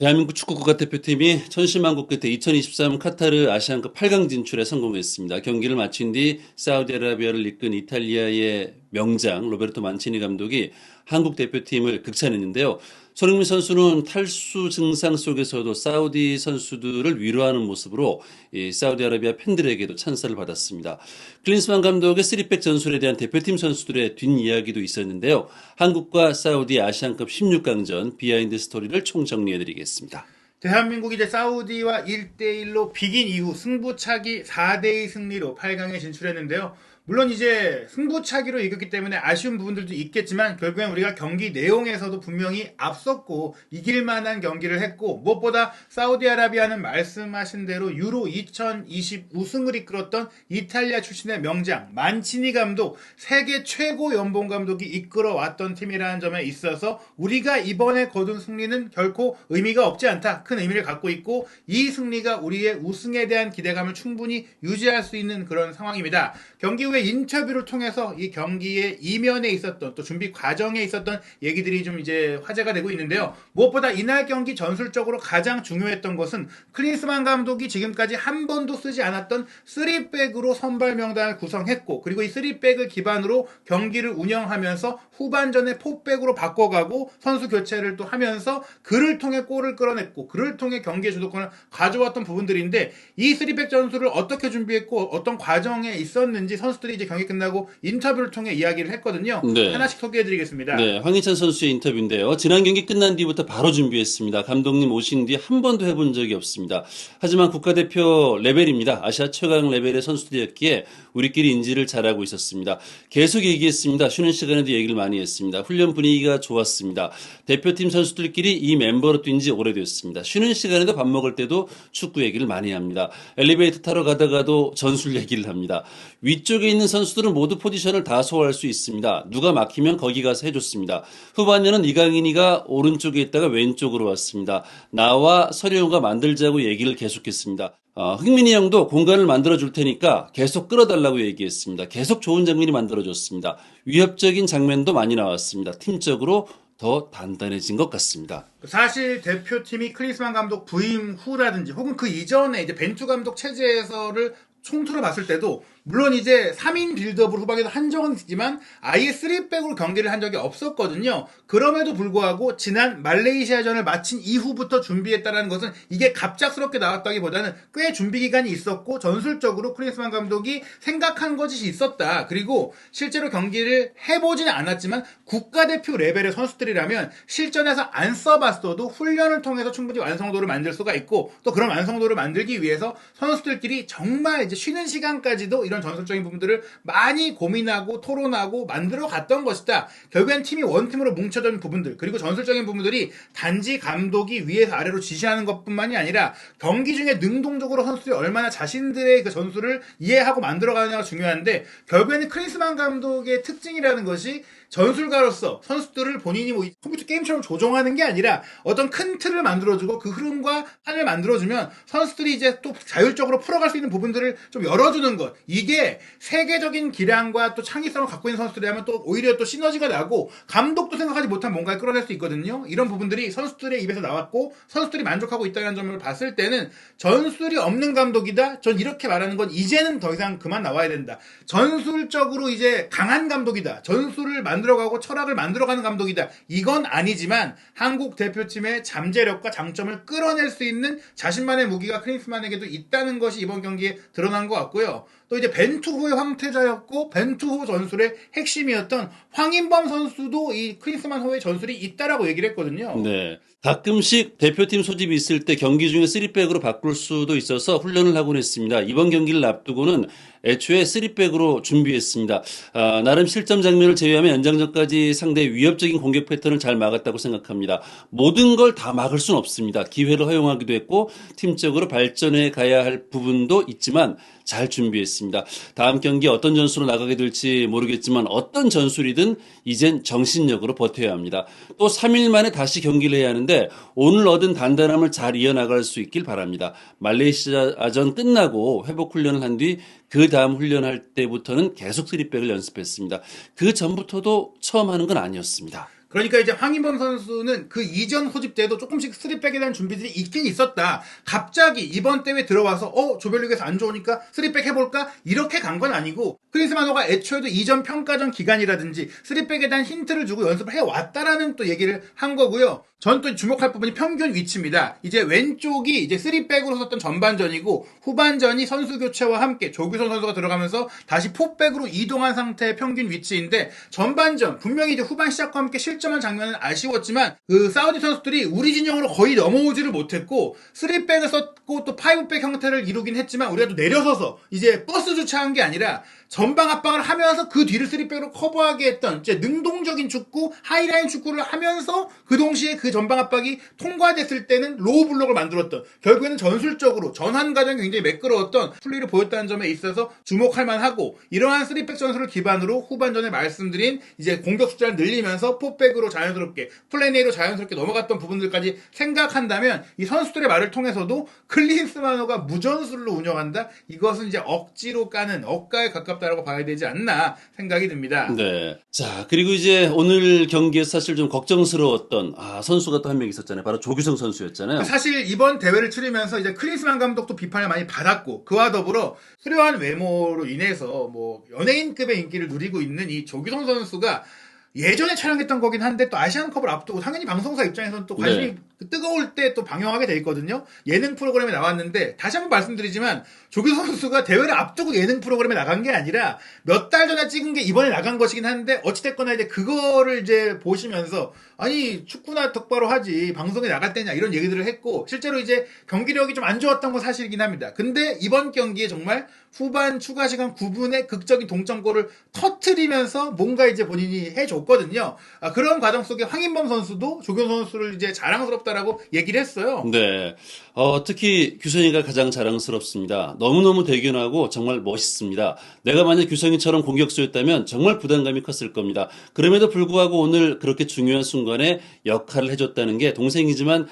대한민국 축구 국가대표팀이 천신만고 끝에 2023 카타르 아시안컵 8강 진출에 성공했습니다. 경기를 마친 뒤 사우디아라비아를 이끈 이탈리아의 명장 로베르토 만치니 감독이 한국 대표팀을 극찬했는데요. 손흥민 선수는 탈수 증상 속에서도 사우디 선수들을 위로하는 모습으로 이 사우디아라비아 팬들에게도 찬사를 받았습니다. 클린스만 감독의 3백 전술에 대한 대표팀 선수들의 뒷이야기도 있었는데요. 한국과 사우디 아시안컵 16강전 비하인드 스토리를 총정리해드리겠습니다. 대한민국이 이제 사우디와 1대1로 비긴 이후 승부차기 4대2 승리로 8강에 진출했는데요. 물론 이제 승부차기로 이겼기 때문에 아쉬운 부분들도 있겠지만 결국엔 우리가 경기 내용에서도 분명히 앞섰고 이길 만한 경기를 했고, 무엇보다 사우디아라비아는 말씀하신 대로 유로 2020 우승을 이끌었던 이탈리아 출신의 명장 만치니 감독, 세계 최고 연봉 감독이 이끌어왔던 팀이라는 점에 있어서 우리가 이번에 거둔 승리는 결코 의미가 없지 않다, 큰 의미를 갖고 있고, 이 승리가 우리의 우승에 대한 기대감을 충분히 유지할 수 있는 그런 상황입니다. 경기 후에 인터뷰를 통해서 이 경기의 이면에 있었던, 또 준비 과정에 있었던 얘기들이 좀 이제 화제가 되고 있는데요. 무엇보다 이날 경기 전술적으로 가장 중요했던 것은 클린스만 감독이 지금까지 한 번도 쓰지 않았던 3백으로 선발 명단을 구성했고, 그리고 이 3백을 기반으로 경기를 운영하면서 후반전에 4백으로 바꿔가고 선수 교체를 또 하면서 그를 통해 골을 끌어냈고 그를 통해 경기의 주도권을 가져왔던 부분들인데, 이 3백 전술을 어떻게 준비했고 어떤 과정에 있었는지 선수들이 이제 경기 끝나고 인터뷰를 통해 이야기를 했거든요. 네. 하나씩 소개해드리겠습니다. 네, 황희찬 선수의 인터뷰인데요. 지난 경기 끝난 뒤부터 바로 준비했습니다. 감독님 오신 뒤 한 번도 해본 적이 없습니다. 하지만 국가대표 레벨입니다. 아시아 최강 레벨의 선수들이었기에 우리끼리 인지를 잘하고 있었습니다. 계속 얘기했습니다. 쉬는 시간에도 얘기를 많이 했습니다. 훈련 분위기가 좋았습니다. 대표팀 선수들끼리 이 멤버로 뛴 지 오래됐습니다. 쉬는 시간에도 밥 먹을 때도 축구 얘기를 많이 합니다. 엘리베이터 타러 가다가도 전술 얘기를 합니다. 위쪽에 있는 선수들은 모두 포지션을 다 소화할 수 있습니다. 누가 막히면 거기 가서 해줬습니다. 후반에는 이강인이가 오른쪽에 있다가 왼쪽으로 왔습니다. 나와 서령우가 만들자고 얘기를 계속했습니다. 흥민이 형도 공간을 만들어줄 테니까 계속 끌어달라고 얘기했습니다. 계속 좋은 장면이 만들어졌습니다. 위협적인 장면도 많이 나왔습니다. 팀적으로 더 단단해진 것 같습니다. 사실 대표팀이 클린스만 감독 부임 후라든지 혹은 그 이전에 이제 벤투 감독 체제에서를 총투로 봤을 때도 물론 이제 3인 빌드업으로 후반에도 한 적은 있지만 아예 3백으로 경기를 한 적이 없었거든요. 그럼에도 불구하고 지난 말레이시아전을 마친 이후부터 준비했다는 것은 이게 갑작스럽게 나왔다기보다는 꽤 준비 기간이 있었고 전술적으로 클린스만 감독이 생각한 것이 있었다. 그리고 실제로 경기를 해보지는 않았지만 국가대표 레벨의 선수들이라면 실전에서 안 써봤어도 훈련을 통해서 충분히 완성도를 만들 수가 있고, 또 그런 완성도를 만들기 위해서 선수들끼리 정말 이제 쉬는 시간까지도 이런 전술적인 부분들을 많이 고민하고 토론하고 만들어 갔던 것이다. 결국엔 팀이 원팀으로 뭉쳐진 부분들, 그리고 전술적인 부분들이 단지 감독이 위에서 아래로 지시하는 것뿐만이 아니라 경기 중에 능동적으로 선수들이 얼마나 자신들의 그 전술을 이해하고 만들어가느냐가 중요한데, 결국에는 클린스만 감독의 특징이라는 것이 전술가로서 선수들을 본인이 뭐 컴퓨터 게임처럼 조종하는 게 아니라 어떤 큰 틀을 만들어주고 그 흐름과 판을 만들어주면 선수들이 이제 또 자율적으로 풀어갈 수 있는 부분들을 좀 열어주는 것, 이게 세계적인 기량과 또 창의성을 갖고 있는 선수들이라면 또 오히려 또 시너지가 나고 감독도 생각하지 못한 뭔가를 끌어낼 수 있거든요. 이런 부분들이 선수들의 입에서 나왔고 선수들이 만족하고 있다는 점을 봤을 때는 전술이 없는 감독이다, 전 이렇게 말하는 건 이제는 더 이상 그만 나와야 된다. 전술적으로 이제 강한 감독이다, 전술을 만들어가고 철학을 만들어가는 감독이다, 이건 아니지만 한국 대표팀의 잠재력과 장점을 끌어낼 수 있는 자신만의 무기가 클린스만에게도 있다는 것이 이번 경기에 드러난 것 같고요. 또 이제 벤투 후의 황태자였고 벤투 후 전술의 핵심이었던 황인범 선수도 이 클린스만 후의 전술이 있다라고 얘기를 했거든요. 네. 가끔씩 대표팀 소집이 있을 때 경기 중에 3백으로 바꿀 수도 있어서 훈련을 하곤 했습니다. 이번 경기를 앞두고는 애초에 3백으로 준비했습니다. 나름 실점 장면을 제외하면 연장전까지 상대의 위협적인 공격 패턴을 잘 막았다고 생각합니다. 모든 걸 다 막을 수는 없습니다. 기회를 허용하기도 했고 팀적으로 발전해 가야 할 부분도 있지만 잘 준비했습니다. 다음 경기 어떤 전술로 나가게 될지 모르겠지만 어떤 전술이든 이젠 정신력으로 버텨야 합니다. 또 3일 만에 다시 경기를 해야 하는데 오늘 얻은 단단함을 잘 이어나갈 수 있길 바랍니다. 말레이시아전 끝나고 회복 훈련을 한 뒤 그 다음 훈련할 때부터는 계속 3백을 연습했습니다. 그 전부터도 처음 하는 건 아니었습니다. 그러니까 이제 황인범 선수는 그 이전 소집 때도 조금씩 3백에 대한 준비들이 있긴 있었다. 갑자기 이번 대회 들어와서 조별리그에서 안 좋으니까 3백 해볼까? 이렇게 간 건 아니고 클린스만호가 애초에도 이전 평가전 기간이라든지 3백에 대한 힌트를 주고 연습을 해왔다라는 또 얘기를 한 거고요. 전 또 주목할 부분이 평균 위치입니다. 이제 왼쪽이 이제 3백으로 썼던 전반전이고 후반전이 선수 교체와 함께 조규성 선수가 들어가면서 다시 4백으로 이동한 상태의 평균 위치인데 전반전 분명히 이제 후반 시작과 함께 실점한 장면은 아쉬웠지만 그 사우디 선수들이 우리 진영으로 거의 넘어오지를 못했고 3백을 썼고 또 5백 형태를 이루긴 했지만 우리가 또 내려서서 이제 버스 주차한 게 아니라 전방 압박을 하면서 그 뒤를 3백으로 커버하게 했던 이제 능동적인 축구, 하이라인 축구를 하면서 그 동시에 그 전방 압박이 통과됐을 때는 로우 블록을 만들었던 결국에는 전술적으로 전환 과정이 굉장히 매끄러웠던 플레이를 보였다는 점에 있어서 주목할 만하고 이러한 3백 전술을 기반으로 후반전에 말씀드린 이제 공격 숫자를 늘리면서 4백으로 자연스럽게 플랜 A로 자연스럽게 넘어갔던 부분들까지 생각한다면 이 선수들의 말을 통해서도 클린스만호가 무전술로 운영한다? 이것은 이제 억지로 까는 억가에 가깝다라고 봐야 되지 않나 생각이 듭니다. 네. 자, 그리고 이제 오늘 경기에서 사실 좀 걱정스러웠던 선수가 또 한 명 있었잖아요. 바로 조규성 선수였잖아요. 사실 이번 대회를 치르면서 이제 클린스만 감독도 비판을 많이 받았고 그와 더불어 수려한 외모로 인해서 뭐 연예인급의 인기를 누리고 있는 이 조규성 선수가 예전에 촬영했던 거긴 한데 또 아시안컵을 앞두고 당연히 방송사 입장에서는 또 관심이 뜨거울 때 또 방영하게 돼 있거든요. 예능 프로그램에 나왔는데 다시 한번 말씀드리지만 조규성 선수가 대회를 앞두고 예능 프로그램에 나간 게 아니라 몇 달 전에 찍은 게 이번에 나간 것이긴 한데 어찌됐거나 이제 그거를 이제 보시면서 아니 축구나 똑바로 하지 방송에 나갈 때냐 이런 얘기들을 했고 실제로 이제 경기력이 좀 안 좋았던 건 사실이긴 합니다. 근데 이번 경기에 정말 후반 추가 시간 9분에 극적인 동점골을 터트리면서 뭔가 이제 본인이 해줬거든요. 그런 과정 속에 황인범 선수도 조규성 선수를 이제 자랑스럽다라고 얘기를 했어요. 네. 특히 규성이가 가장 자랑스럽습니다. 너무너무 대견하고 정말 멋있습니다. 내가 만약 규성이처럼 공격수였다면 정말 부담감이 컸을 겁니다. 그럼에도 불구하고 오늘 그렇게 중요한 순간에 역할을 해줬다는 게 동생이지만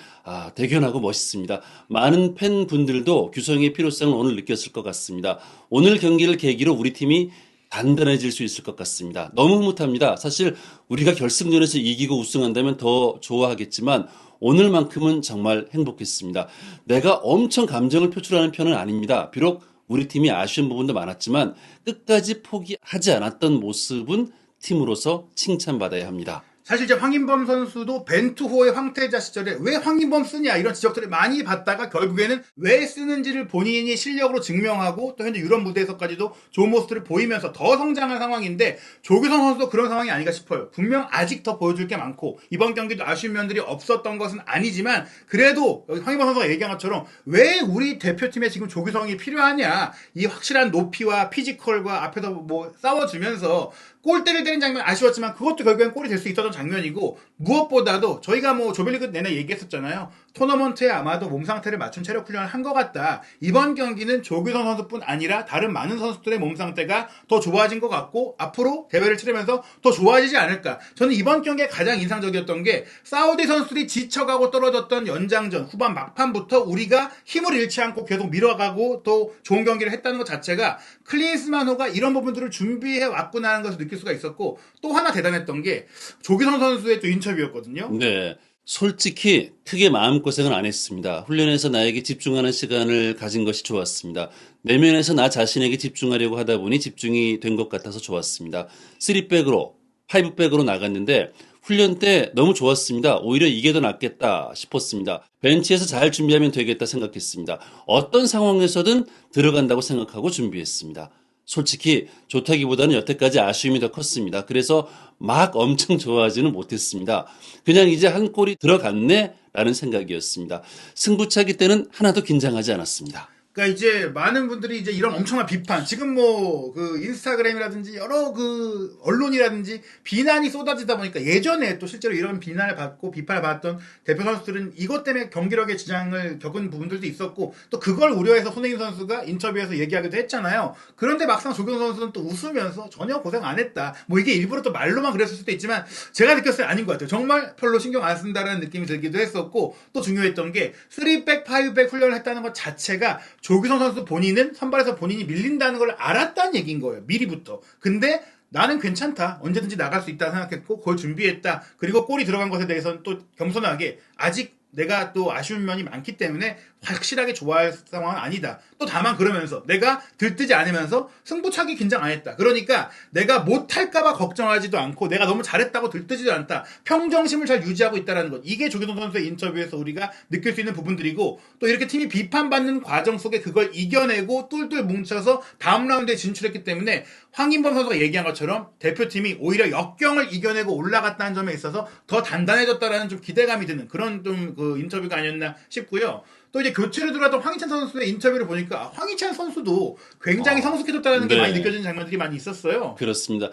대견하고 멋있습니다. 많은 팬분들도 규성이의 필요성을 오늘 느꼈을 것 같습니다. 오늘 경기를 계기로 우리 팀이 단단해질 수 있을 것 같습니다. 너무 흐뭇합니다. 사실 우리가 결승전에서 이기고 우승한다면 더 좋아하겠지만 오늘만큼은 정말 행복했습니다. 내가 엄청 감정을 표출하는 편은 아닙니다. 비록 우리 팀이 아쉬운 부분도 많았지만 끝까지 포기하지 않았던 모습은 팀으로서 칭찬받아야 합니다. 사실 이제 황인범 선수도 벤투호의 황태자 시절에 왜 황인범 쓰냐 이런 지적들을 많이 받다가 결국에는 왜 쓰는지를 본인이 실력으로 증명하고 또 현재 유럽 무대에서까지도 좋은 모습들을 보이면서 더 성장한 상황인데 조규성 선수도 그런 상황이 아닌가 싶어요. 분명 아직 더 보여줄 게 많고 이번 경기도 아쉬운 면들이 없었던 것은 아니지만 그래도 여기 황인범 선수가 얘기한 것처럼 왜 우리 대표팀에 지금 조규성이 필요하냐 이 확실한 높이와 피지컬과 앞에서 뭐 싸워주면서 골대를 때린 장면 아쉬웠지만 그것도 결국엔 골이 될 수 있었던 장면이고 무엇보다도 저희가 뭐 조별리그 내내 얘기했었잖아요. 토너먼트에 아마도 몸 상태를 맞춘 체력 훈련을 한 것 같다. 이번 경기는 조규성 선수뿐 아니라 다른 많은 선수들의 몸 상태가 더 좋아진 것 같고 앞으로 대회를 치르면서 더 좋아지지 않을까. 저는 이번 경기에 가장 인상적이었던 게 사우디 선수들이 지쳐가고 떨어졌던 연장전 후반 막판부터 우리가 힘을 잃지 않고 계속 밀어가고 또 좋은 경기를 했다는 것 자체가 클린스만호가 이런 부분들을 준비해 왔구나라는 것을 느낄 수가 있었고 또 하나 대단했던 게 조규성 선수의 또 인터뷰였거든요. 네. 솔직히 크게 마음고생은 안 했습니다. 훈련에서 나에게 집중하는 시간을 가진 것이 좋았습니다. 내면에서 나 자신에게 집중하려고 하다 보니 집중이 된 것 같아서 좋았습니다. 3백으로, 5백으로 나갔는데 훈련 때 너무 좋았습니다. 오히려 이게 더 낫겠다 싶었습니다. 벤치에서 잘 준비하면 되겠다 생각했습니다. 어떤 상황에서든 들어간다고 생각하고 준비했습니다. 솔직히 좋다기보다는 여태까지 아쉬움이 더 컸습니다. 그래서 막 엄청 좋아하지는 못했습니다. 그냥 이제 한 골이 들어갔네 라는 생각이었습니다. 승부차기 때는 하나도 긴장하지 않았습니다. 그러니까 이제 많은 분들이 이제 이런 엄청난 비판, 지금 뭐 그 인스타그램이라든지 여러 그 언론이라든지 비난이 쏟아지다 보니까 예전에 또 실제로 이런 비난을 받고 비판을 받았던 대표 선수들은 이것 때문에 경기력에 지장을 겪은 부분들도 있었고 또 그걸 우려해서 손흥민 선수가 인터뷰에서 얘기하기도 했잖아요. 그런데 막상 조경 선수는 또 웃으면서 전혀 고생 안 했다. 뭐 이게 일부러 또 말로만 그랬을 수도 있지만 제가 느꼈을 때 아닌 것 같아요. 정말 별로 신경 안 쓴다라는 느낌이 들기도 했었고 또 중요했던 게 3백, 5백 훈련을 했다는 것 자체가 조규성 선수 본인은 선발에서 본인이 밀린다는 걸 알았다는 얘기인 거예요. 미리부터. 근데 나는 괜찮다. 언제든지 나갈 수 있다 생각했고 그걸 준비했다. 그리고 골이 들어간 것에 대해서는 또 겸손하게 아직 내가 또 아쉬운 면이 많기 때문에 확실하게 좋아할 상황은 아니다. 또 다만 그러면서 내가 들뜨지 않으면서 승부차기 긴장 안 했다. 그러니까 내가 못할까봐 걱정하지도 않고 내가 너무 잘했다고 들뜨지도 않다. 평정심을 잘 유지하고 있다는 것. 이게 조규동 선수의 인터뷰에서 우리가 느낄 수 있는 부분들이고 또 이렇게 팀이 비판받는 과정 속에 그걸 이겨내고 똘똘 뭉쳐서 다음 라운드에 진출했기 때문에 황인범 선수가 얘기한 것처럼 대표팀이 오히려 역경을 이겨내고 올라갔다는 점에 있어서 더 단단해졌다라는 좀 기대감이 드는 그런 좀 그 인터뷰가 아니었나 싶고요. 또 이제 교체로 들어왔던 황희찬 선수의 인터뷰를 보니까 황희찬 선수도 굉장히 성숙해졌다는 게 네. 많이 느껴지는 장면들이 많이 있었어요. 그렇습니다.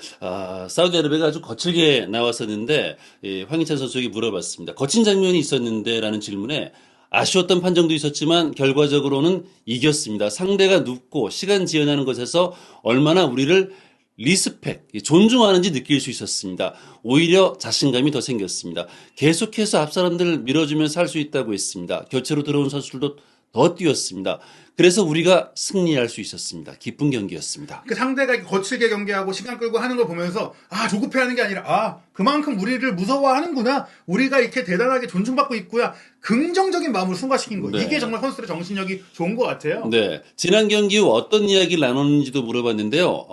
사우디아라비아가 아주 거칠게 나왔었는데 황희찬 선수에게 물어봤습니다. 거친 장면이 있었는데라는 질문에 아쉬웠던 판정도 있었지만 결과적으로는 이겼습니다. 상대가 눕고 시간 지연하는 것에서 얼마나 우리를 리스펙, 존중하는지 느낄 수 있었습니다. 오히려 자신감이 더 생겼습니다. 계속해서 앞 사람들을 밀어주면서 할 수 있다고 했습니다. 교체로 들어온 선수들도 더 뛰었습니다. 그래서 우리가 승리할 수 있었습니다. 기쁜 경기였습니다. 그 상대가 거칠게 경기하고 시간 끌고 하는 걸 보면서 조급해하는 게 아니라 그만큼 우리를 무서워하는구나. 우리가 이렇게 대단하게 존중받고 있구나. 긍정적인 마음으로 승화시킨 거예요. 네. 이게 정말 선수들의 정신력이 좋은 것 같아요. 네. 지난 경기 후 어떤 이야기를 나눴는지도 물어봤는데요.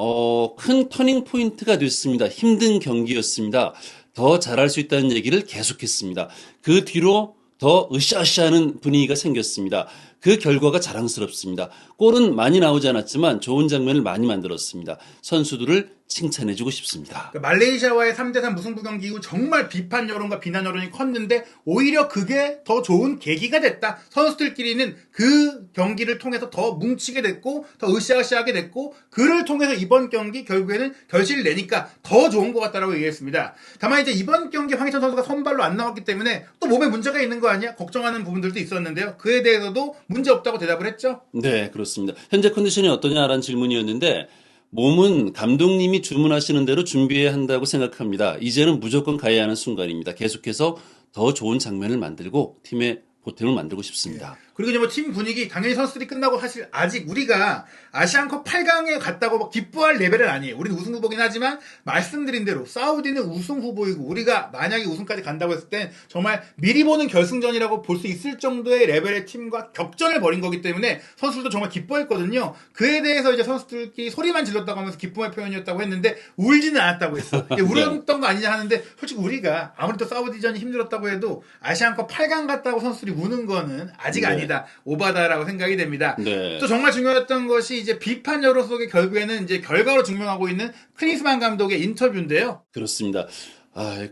큰 터닝 포인트가 됐습니다. 힘든 경기였습니다. 더 잘할 수 있다는 얘기를 계속했습니다. 그 뒤로 더 으쌰으쌰하는 분위기가 생겼습니다. 그 결과가 자랑스럽습니다. 골은 많이 나오지 않았지만 좋은 장면을 많이 만들었습니다. 선수들을 칭찬해주고 싶습니다. 그러니까 말레이시아와의 3대3 무승부 경기 이후 정말 비판 여론과 비난 여론이 컸는데 오히려 그게 더 좋은 계기가 됐다. 선수들끼리는 그 경기를 통해서 더 뭉치게 됐고 더 으쌰으쌰하게 됐고 그를 통해서 이번 경기 결국에는 결실을 내니까 더 좋은 것 같다라고 얘기했습니다. 다만 이제 이번 경기 황희찬 선수가 선발로 안 나왔기 때문에 또 몸에 문제가 있는 거 아니야? 걱정하는 부분들도 있었는데요. 그에 대해서도 문제 없다고 대답을 했죠. 네, 그렇습니다. 현재 컨디션이 어떠냐라는 질문이었는데 몸은 감독님이 주문하시는 대로 준비해야 한다고 생각합니다. 이제는 무조건 가야 하는 순간입니다. 계속해서 더 좋은 장면을 만들고 팀의 보탬을 만들고 싶습니다. 그리고 이제 뭐 팀 분위기 당연히 선수들이 끝나고 사실 아직 우리가 아시안컵 8강에 갔다고 막 기뻐할 레벨은 아니에요. 우리는 우승 후보긴 하지만 말씀드린 대로 사우디는 우승 후보이고 우리가 만약에 우승까지 간다고 했을 땐 정말 미리 보는 결승전이라고 볼 수 있을 정도의 레벨의 팀과 격전을 벌인 거기 때문에 선수들도 정말 기뻐했거든요. 그에 대해서 이제 선수들끼리 소리만 질렀다고 하면서 기쁨의 표현이었다고 했는데 울지는 않았다고 했어. 울었던 거 아니냐 하는데 솔직히 우리가 아무리 또 사우디전이 힘들었다고 해도 아시안컵 8강 갔다고 선수들이 우는 거는 아직 아니다. 오바다라고 생각이 됩니다. 네. 또 정말 중요했던 것이 이제 비판 여론 속에 결국에는 이제 결과로 증명하고 있는 클린스만 감독의 인터뷰인데요. 그렇습니다.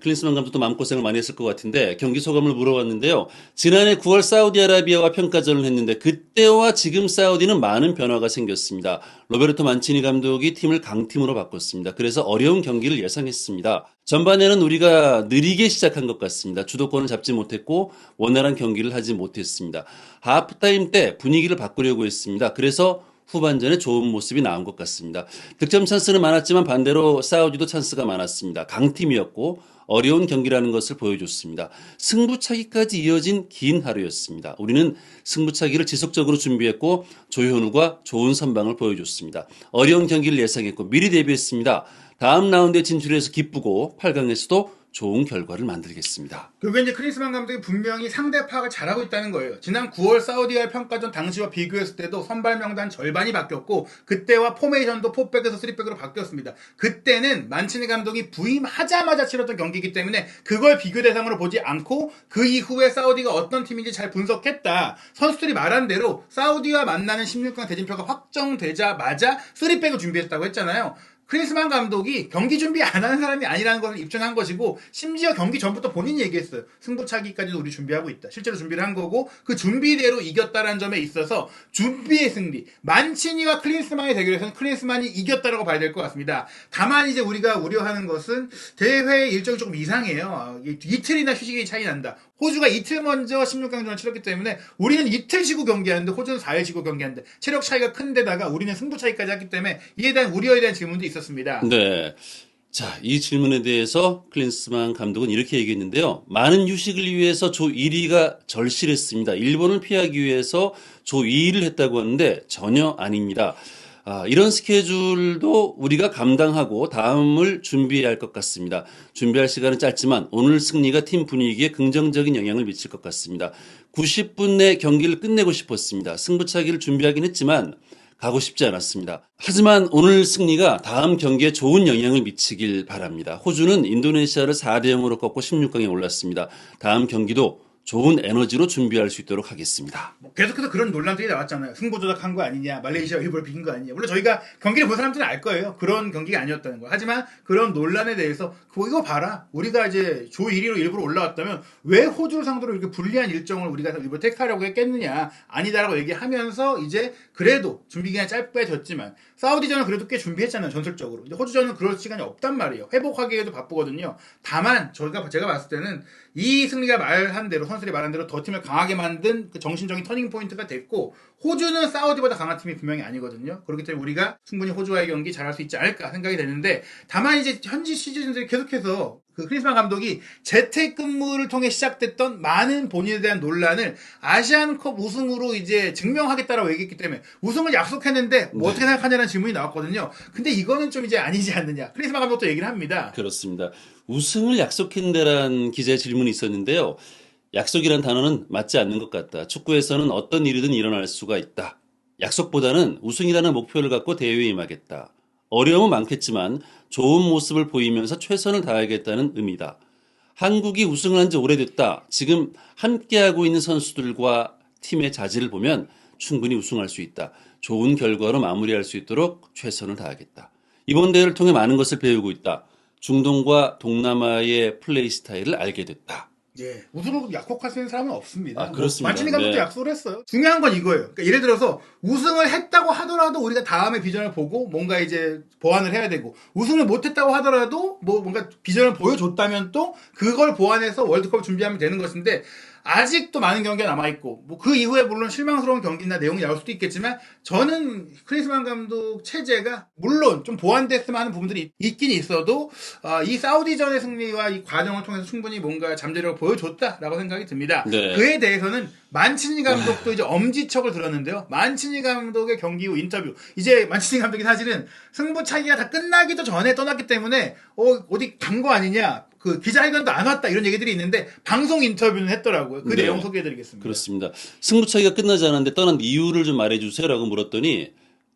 클린스만 감독도 마음고생을 많이 했을 것 같은데 경기 소감을 물어봤는데요. 지난해 9월 사우디아라비아와 평가전을 했는데 그때와 지금 사우디는 많은 변화가 생겼습니다. 로베르토 만치니 감독이 팀을 강팀으로 바꿨습니다. 그래서 어려운 경기를 예상했습니다. 전반에는 우리가 느리게 시작한 것 같습니다. 주도권을 잡지 못했고 원활한 경기를 하지 못했습니다. 하프타임 때 분위기를 바꾸려고 했습니다. 그래서 후반전에 좋은 모습이 나온 것 같습니다. 득점 찬스는 많았지만 반대로 사우디도 찬스가 많았습니다. 강팀이었고 어려운 경기라는 것을 보여줬습니다. 승부차기까지 이어진 긴 하루였습니다. 우리는 승부차기를 지속적으로 준비했고 조현우가 좋은 선방을 보여줬습니다. 어려운 경기를 예상했고 미리 대비했습니다. 다음 라운드에 진출해서 기쁘고 8강에서도 좋은 결과를 만들겠습니다. 결국에 이제 클린스만 감독이 분명히 상대 파악을 잘하고 있다는 거예요. 지난 9월 사우디와의 평가전 당시와 비교했을 때도 선발 명단 절반이 바뀌었고 그때와 포메이션도 4백에서 3백으로 바뀌었습니다. 그때는 만치니 감독이 부임하자마자 치렀던 경기이기 때문에 그걸 비교 대상으로 보지 않고 그 이후에 사우디가 어떤 팀인지 잘 분석했다. 선수들이 말한 대로 사우디와 만나는 16강 대진표가 확정되자마자 3백을 준비했다고 했잖아요. 클린스만 감독이 경기 준비 안 하는 사람이 아니라는 것을 입증한 것이고 심지어 경기 전부터 본인이 얘기했어요. 승부차기까지도 우리 준비하고 있다. 실제로 준비를 한 거고 그 준비대로 이겼다는 점에 있어서 준비의 승리. 만치니와 클린스만의 대결에서는 클린스만이 이겼다라고 봐야 될 것 같습니다. 다만 이제 우리가 우려하는 것은 대회 일정이 조금 이상해요. 이틀이나 휴식이 차이 난다. 호주가 이틀 먼저 16강전을 치렀기 때문에 우리는 이틀 쉬고 경기하는데 호주는 4일 쉬고 경기하는데 체력 차이가 큰 데다가 우리는 승부 차이까지 했기 때문에 이에 대한 우려에 대한 질문도 있었습니다. 네. 자, 이 질문에 대해서 클린스만 감독은 이렇게 얘기했는데요. 많은 휴식을 위해서 조 1위가 절실했습니다. 일본을 피하기 위해서 조 2위를 했다고 하는데 전혀 아닙니다. 이런 스케줄도 우리가 감당하고 다음을 준비해야 할 것 같습니다. 준비할 시간은 짧지만 오늘 승리가 팀 분위기에 긍정적인 영향을 미칠 것 같습니다. 90분 내 경기를 끝내고 싶었습니다. 승부차기를 준비하긴 했지만 가고 싶지 않았습니다. 하지만 오늘 승리가 다음 경기에 좋은 영향을 미치길 바랍니다. 호주는 인도네시아를 4대 0으로 꺾고 16강에 올랐습니다. 다음 경기도 좋은 에너지로 준비할 수 있도록 하겠습니다. 계속해서 그런 논란들이 나왔잖아요. 승부 조작한 거 아니냐, 말레이시아 일부러 비긴 거 아니냐. 물론 저희가 경기를 본 사람들은 알 거예요. 그런 경기가 아니었다는 거. 하지만 그런 논란에 대해서 이거 봐라. 우리가 이제 조 1위로 일부러 올라왔다면 왜 호주를 상대로 이렇게 불리한 일정을 우리가 일부러 택하려고 했겠느냐. 아니다라고 얘기하면서 이제 그래도 준비 기간이 짧아졌지만 사우디전은 그래도 꽤 준비했잖아요. 전술적으로. 근데 호주전은 그럴 시간이 없단 말이에요. 회복하기에도 바쁘거든요. 다만 제가 봤을 때는 이 승리가 말한 대로 선수들이 말한 대로 더 팀을 강하게 만든 그 정신적인 터닝 포인트가 됐고 호주는 사우디보다 강한 팀이 분명히 아니거든요. 그렇기 때문에 우리가 충분히 호주와의 경기 잘할 수 있지 않을까 생각이 되는데 다만 이제 현지 시즌들이 계속해서 그 크리스만 감독이 재택근무를 통해 시작됐던 많은 본인에 대한 논란을 아시안컵 우승으로 이제 증명하겠다라고 얘기했기 때문에 우승을 약속했는데 뭐 어떻게 생각하냐는 질문이 나왔거든요. 근데 이거는 좀 이제 아니지 않느냐. 크리스만 감독도 얘기를 합니다. 그렇습니다. 우승을 약속했는데란 기자의 질문이 있었는데요. 약속이란 단어는 맞지 않는 것 같다. 축구에서는 어떤 일이든 일어날 수가 있다. 약속보다는 우승이라는 목표를 갖고 대회에 임하겠다. 어려움은 많겠지만 좋은 모습을 보이면서 최선을 다하겠다는 의미다. 한국이 우승을 한 지 오래됐다. 지금 함께하고 있는 선수들과 팀의 자질을 보면 충분히 우승할 수 있다. 좋은 결과로 마무리할 수 있도록 최선을 다하겠다. 이번 대회를 통해 많은 것을 배우고 있다. 중동과 동남아의 플레이 스타일을 알게 됐다. 예, 우승을 약속할 수 있는 사람은 없습니다. 그렇습니다. 만치니 감독도 네. 약속을 했어요. 중요한 건 이거예요. 그러니까 예를 들어서 우승을 했다고 하더라도 우리가 다음에 비전을 보고 뭔가 이제 보완을 해야 되고 우승을 못했다고 하더라도 뭔가 비전을 보여줬다면 또 그걸 보완해서 월드컵 준비하면 되는 것인데 아직도 많은 경기가 남아있고 그 이후에 물론 실망스러운 경기나 내용이 나올 수도 있겠지만 저는 크리스만 감독 체제가 물론 좀 보완됐으면 하는 부분들이 있긴 있어도 이 사우디전의 승리와 이 과정을 통해서 충분히 뭔가 잠재력을 보여줬다라고 생각이 듭니다. 네. 그에 대해서는 만치니 감독도 이제 엄지척을 들었는데요. 만치니 감독의 경기 후 인터뷰. 이제 만치니 감독이 사실은 승부차기가 다 끝나기도 전에 떠났기 때문에 어디 간 거 아니냐. 그 기자회견도 안 왔다 이런 얘기들이 있는데 방송 인터뷰는 했더라고요. 그 네. 내용 소개해드리겠습니다. 그렇습니다. 승부차기가 끝나지 않았는데 떠난 이유를 좀 말해주세요라고 물었더니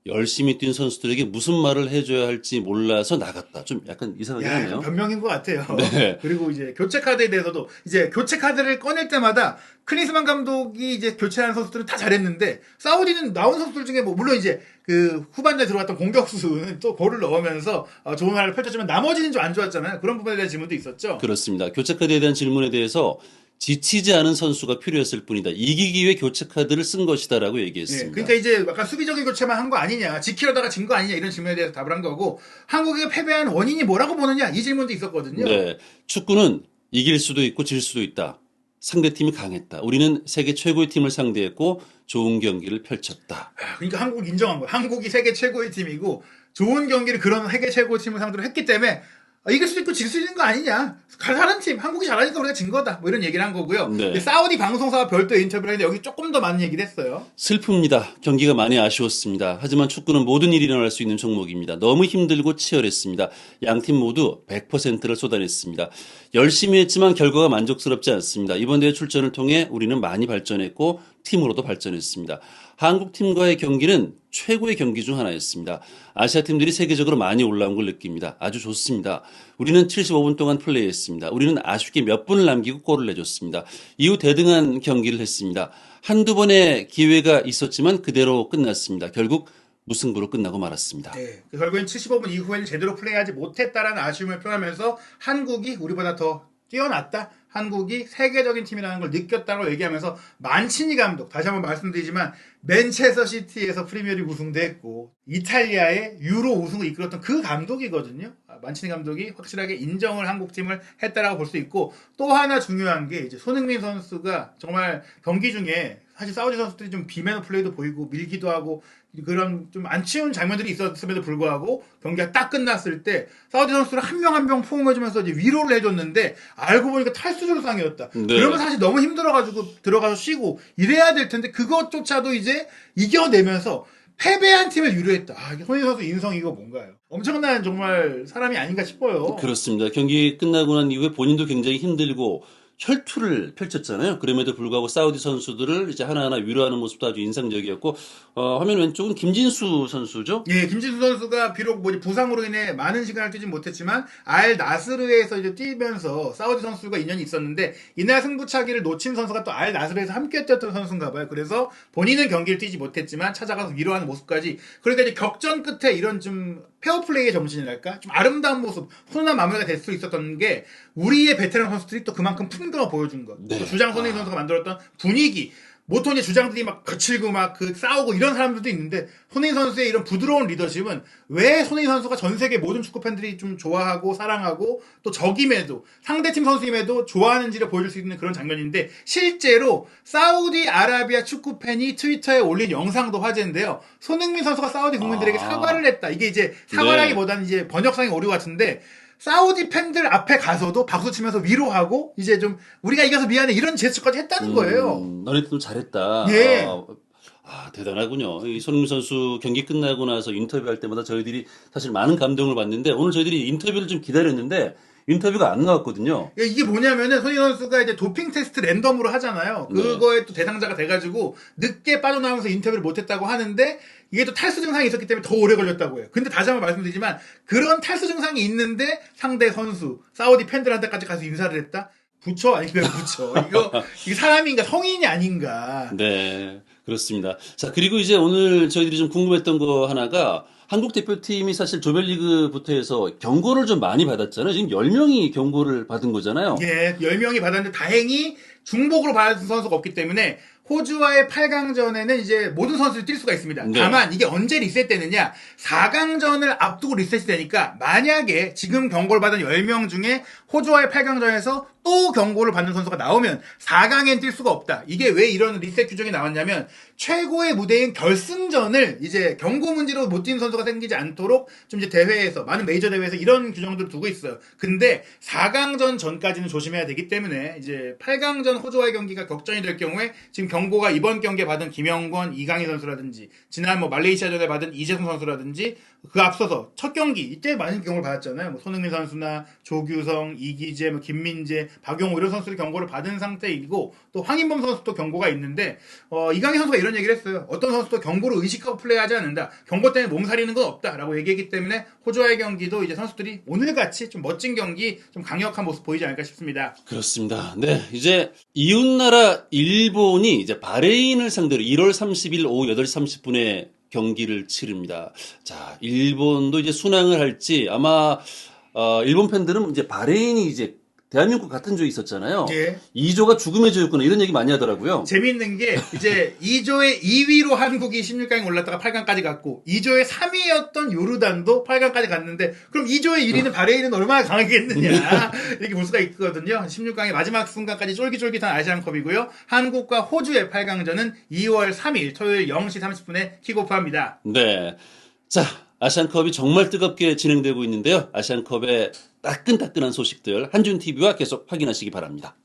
열심히 뛴 선수들에게 무슨 말을 해줘야 할지 몰라서 나갔다. 좀 약간 이상하긴 야, 하네요. 변명인 것 같아요. 네. 그리고 이제 교체 카드에 대해서도 이제 교체 카드를 꺼낼 때마다 클린스만 감독이 이제 교체한 선수들은 다 잘했는데 사우디는 나온 선수들 중에 물론 이제 그 후반전에 들어갔던 공격수는 또 골을 넣으면서 좋은 활약을 펼쳤지만 나머지는 좀 안 좋았잖아요. 그런 부분에 대한 질문도 있었죠. 그렇습니다. 교체 카드에 대한 질문에 대해서 지치지 않은 선수가 필요했을 뿐이다. 이기기 위해 교체 카드를 쓴 것이다라고 예, 얘기했습니다. 그러니까 이제 약간 수비적인 교체만 한 거 아니냐, 지키려다가 진 거 아니냐 이런 질문에 대해서 답을 한 거고 한국이 패배한 원인이 뭐라고 보느냐 이 질문도 있었거든요. 네. 축구는 이길 수도 있고 질 수도 있다. 상대팀이 강했다. 우리는 세계 최고의 팀을 상대했고 좋은 경기를 펼쳤다. 그러니까 한국 인정한 거예요. 한국이 세계 최고의 팀이고 좋은 경기를 그런 세계 최고의 팀을 상대로 했기 때문에 이길 수도 있고 질 수 있는 거 아니냐. 다른 팀 한국이 잘하니까 우리가 진 거다. 뭐 이런 얘기를 한 거고요. 네. 근데 사우디 방송사와 별도의 인터뷰를 했는데 여기 조금 더 많은 얘기를 했어요. 슬픕니다. 경기가 많이 아쉬웠습니다. 하지만 축구는 모든 일이 일어날 수 있는 종목입니다. 너무 힘들고 치열했습니다. 양팀 모두 100%를 쏟아냈습니다. 열심히 했지만 결과가 만족스럽지 않습니다. 이번 대회 출전을 통해 우리는 많이 발전했고 팀으로도 발전했습니다. 한국 팀과의 경기는 최고의 경기 중 하나였습니다. 아시아 팀들이 세계적으로 많이 올라온 걸 느낍니다. 아주 좋습니다. 우리는 75분 동안 플레이했습니다. 우리는 아쉽게 몇 분을 남기고 골을 내줬습니다. 이후 대등한 경기를 했습니다. 한두 번의 기회가 있었지만 그대로 끝났습니다. 결국 무승부로 끝나고 말았습니다. 네. 결국엔 75분 이후에는 제대로 플레이하지 못했다라는 아쉬움을 표하면서 한국이 우리보다 더 뛰어났다. 한국이 세계적인 팀이라는 걸 느꼈다고 얘기하면서 만치니 감독, 다시 한번 말씀드리지만 맨체스터 시티에서 프리미어리그 우승도 했고 이탈리아의 유로 우승을 이끌었던 그 감독이거든요. 만치니 감독이 확실하게 인정을 한국 팀을 했다라고 볼 수 있고 또 하나 중요한 게 이제 손흥민 선수가 정말 경기 중에 사실 사우디 선수들이 좀 비매너 플레이도 보이고 밀기도 하고 그런 좀 안 치운 장면들이 있었음에도 불구하고 경기가 딱 끝났을 때 사우디 선수를 한 명 한 명 포옹해주면서 이제 위로를 해줬는데 알고 보니까 탈수조상이었다. 네. 그러면 사실 너무 힘들어가지고 들어가서 쉬고 이래야 될 텐데 그것조차도 이제 이겨내면서 패배한 팀을 유료했다. 아, 이게 손흥민 선수 인성 이거 뭔가요? 엄청난 정말 사람이 아닌가 싶어요. 그렇습니다. 경기 끝나고 난 이후에 본인도 굉장히 힘들고 혈투를 펼쳤잖아요. 그럼에도 불구하고 사우디 선수들을 이제 하나하나 위로하는 모습도 아주 인상적이었고, 화면 왼쪽은 김진수 선수죠? 예, 김진수 선수가 비록 뭐 부상으로 인해 많은 시간을 뛰지 못했지만 알 나스르에서 이제 뛰면서 사우디 선수가 인연이 있었는데 이날 승부차기를 놓친 선수가 또 알 나스르에서 함께 뛰었던 선수인가 봐요. 그래서 본인은 경기를 뛰지 못했지만 찾아가서 위로하는 모습까지. 그러니까 이제 격전 끝에 이런 좀 페어플레이의 정신이랄까? 좀 아름다운 모습, 훈훈한 마무리가 될 수 있었던 게 우리의 베테랑 선수들이 또 그만큼 풍경을 보여준 것. 네. 또 주장 손흥민 선수가 만들었던 분위기. 보통 이제 주장들이 막 거칠고 막 그 싸우고 이런 사람들도 있는데 손흥민 선수의 이런 부드러운 리더십은 왜 손흥민 선수가 전 세계 모든 축구 팬들이 좀 좋아하고 사랑하고 또 적임에도 상대팀 선수임에도 좋아하는지를 보여줄 수 있는 그런 장면인데 실제로 사우디아라비아 축구 팬이 트위터에 올린 영상도 화제인데요. 손흥민 선수가 사우디 국민들에게 사과를 했다. 이게 이제 사과라기보다는 이제 번역상의 오류 같은데 사우디 팬들 앞에 가서도 박수 치면서 위로하고 이제 좀 우리가 이겨서 미안해 이런 제스처까지 했다는 거예요. 너네도 좀 잘했다. 예. 대단하군요. 이 손흥민 선수 경기 끝나고 나서 인터뷰할 때마다 저희들이 사실 많은 감동을 받는데 오늘 저희들이 인터뷰를 좀 기다렸는데 인터뷰가 안 나왔거든요. 이게 뭐냐면은 손흥민 선수가 이제 도핑 테스트 랜덤으로 하잖아요. 그거에 또 대상자가 돼가지고 늦게 빠져나오면서 인터뷰를 못했다고 하는데 이게 또 탈수 증상이 있었기 때문에 더 오래 걸렸다고 해요. 근데 다시 한번 말씀드리지만 그런 탈수 증상이 있는데 상대 선수 사우디 팬들한테까지 가서 인사를 했다? 부처 아니면 부처. 이게 사람인가 성인이 아닌가. 네, 그렇습니다. 자, 그리고 이제 오늘 저희들이 좀 궁금했던 거 하나가 한국 대표팀이 사실 조별리그부터 해서 경고를 좀 많이 받았잖아요. 지금 10명이 경고를 받은 거잖아요. 예, 10명이 받았는데 다행히 중복으로 받은 선수가 없기 때문에 호주와의 8강전에는 이제 모든 선수들이 뛸 수가 있습니다. 네. 다만 이게 언제 리셋되느냐 4강전을 앞두고 리셋이 되니까 만약에 지금 경고를 받은 10명 중에 호주와의 8강전에서 또 경고를 받는 선수가 나오면 4강엔 뛸 수가 없다. 이게 왜 이런 리셋 규정이 나왔냐면 최고의 무대인 결승전을 이제 경고 문제로 못 뛰는 선수가 생기지 않도록 좀 이제 대회에서 많은 메이저 대회에서 이런 규정들을 두고 있어요. 근데 4강전 전까지는 조심해야 되기 때문에 이제 8강전 호주와의 경기가 격전이 될 경우에 지금 경고가 이번 경기에 받은 김영권, 이강인 선수라든지 지난 뭐 말레이시아전에 받은 이재성 선수라든지 그 앞서서 첫 경기 이때 많은 경고를 받았잖아요. 뭐 손흥민 선수나 조규성, 이기재, 뭐 김민재, 박용호 이런 선수들이 경고를 받은 상태이고 또 황인범 선수도 경고가 있는데 이강인 선수가 이런 얘기를 했어요. 어떤 선수도 경고를 의식하고 플레이하지 않는다. 경고 때문에 몸살이는 건 없다라고 얘기했기 때문에 호주와의 경기도 이제 선수들이 오늘같이 좀 멋진 경기, 좀 강력한 모습 보이지 않을까 싶습니다. 그렇습니다. 네, 이제 이웃나라 일본이 이제 바레인을 상대로 1월 30일 오후 8시 30분에 경기를 치릅니다. 자, 일본도 이제 순항을 할지 아마 일본 팬들은 이제 바레인이 이제 대한민국 같은 조에 있었잖아요. 예. 2조가 죽음의 조였구나 이런 얘기 많이 하더라고요. 재밌는 게 이제 2조의 2위로 한국이 16강에 올랐다가 8강까지 갔고 2조의 3위였던 요르단도 8강까지 갔는데 그럼 2조의 1위는 바레인은 얼마나 강하겠느냐 이렇게 볼 수가 있거든요. 16강의 마지막 순간까지 쫄깃쫄깃한 아시안컵이고요. 한국과 호주의 8강전은 2월 3일 토요일 0시 30분에 킥오프합니다. 네. 자, 아시안컵이 정말 뜨겁게 진행되고 있는데요. 아시안컵의 따끈따끈한 소식들 한준TV와 계속 확인하시기 바랍니다.